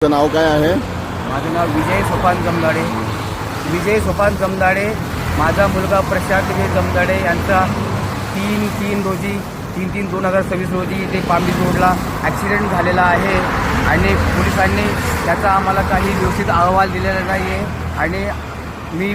तुझं नाव काय आहे? माझं नाव विजय सोपान जमदाडे. विजय सोपान जमदाडे. माझा मुलगा प्रशांत विजय जमदाडे यांचा 3/3/2026 रोजी इथे पांबी रोडला ॲक्सिडेंट झालेला आहे आणि पोलिसांनी त्याचा आम्हाला काही व्यवस्थित अहवाल दिलेला नाही आहे. आणि मी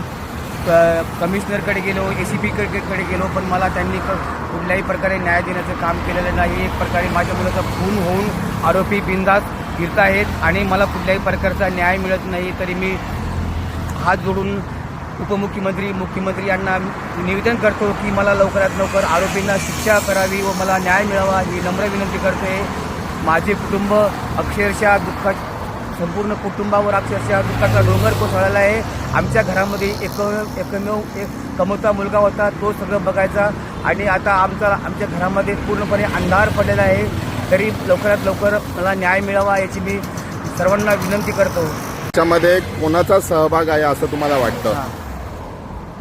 कमिशनरकडे गेलो, ACPकडे गेलो, पण मला त्यांनी कुठल्याही प्रकारे न्याय देण्याचं काम केलेलं नाही. एक प्रकारे माझ्या मुलाचा खून होऊन आरोपी बिनधास्त फिरत आहेत आणि मला कुठल्याही प्रकारचा न्याय मिळत नाही. तरी मी हात जोडून मुख्यमंत्री यांना निवेदन करतो की मला लवकरात लवकर आरोपींना शिक्षा करावी व मला न्याय मिळावा ही नम्र विनंती करते. माझे कुटुंब अक्षरशः संपूर्ण कुटुंबावर अक्षरशः दुःखाचा डोंगर कोसळलेला आहे. आमच्या घरामध्ये एकमेव एक कमवता मुलगा होता, तो सगळं बघायचा आणि आता आमच्या घरामध्ये पूर्णपणे अंधार पडलेला आहे. तरी लवकरात लवकर मला न्याय मिळावा याची मी सर्वांना विनंती करतो. याच्यामध्ये कोणाचा सहभाग आहे असं तुम्हाला वाटतं?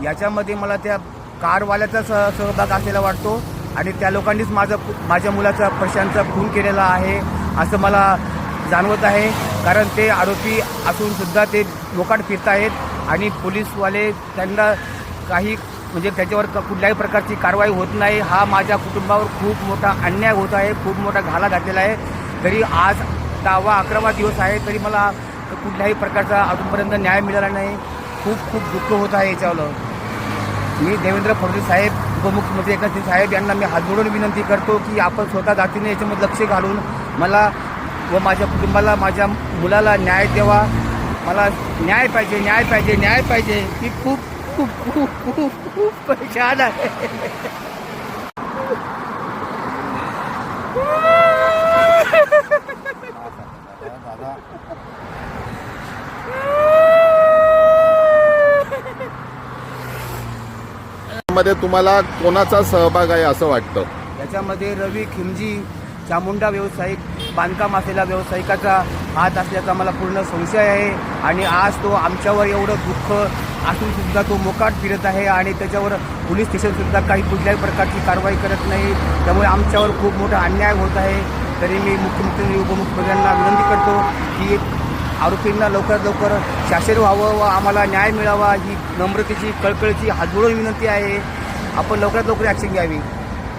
याच्यामध्ये मला त्या कारवाल्याचा सहभाग असलेला वाटतो आणि त्या लोकांनीच माझ्या मुलाचा प्रशांतचा खून केलेला आहे असं मला जाणवत आहे. कारण ते आरोपी असून सुद्धा ते लोकांना फिरत आहेत आणि पोलीसवाले त्यांना काही म्हणजे त्याच्यावर कुठल्याही प्रकारची कारवाई होत नाही. हा माझ्या कुटुंबावर खूप मोठा अन्याय होत आहे, खूप मोठा घाला घातलेला आहे. तरी आज 10वा-11वा दिवस आहे तरी मला कुठल्याही प्रकारचा अजूनपर्यंत न्याय मिळाला नाही. खूप दुःख होत आहे याच्यावर. मी देवेंद्र फडणवीस साहेब, उपमुख्यमंत्री एकनाथ शिंदे साहेब यांना मी हात जोडून विनंती करतो की आपण स्वतः जातीने याच्यामध्ये लक्ष घालून मला व माझ्या कुटुंबाला, माझ्या मुलाला न्याय द्यावा. मला न्याय पाहिजे. मी खूप परेशान आहे. मध्ये तुम्हाला कोणाचा सहभाग आहे असं वाटतं? याच्यामध्ये रवी खिमजी, चामुंडा व्यावसायिक, बांधकाम असलेल्या व्यावसायिकाचा हात असल्याचा मला पूर्ण संशय आहे. आणि आज तो आमच्यावर एवढं दुःख असून सुद्धा तो मोकाट फिरत आहे आणि त्याच्यावर पोलीस स्टेशनसुद्धा काही कुठल्याही प्रकारची कारवाई करत नाही. त्यामुळे आमच्यावर खूप मोठा अन्याय होत आहे. तरी मी मुख्यमंत्री उपमुख्यमंत्र्यांना विनंती करतो की आरोपींना लवकरात लवकर शासन व्हावं व आम्हाला न्याय मिळावा ही नम्रतेची, कळकळीची हात जोडून विनंती आहे. आपण लवकरात लवकर ॲक्शन घ्यावी.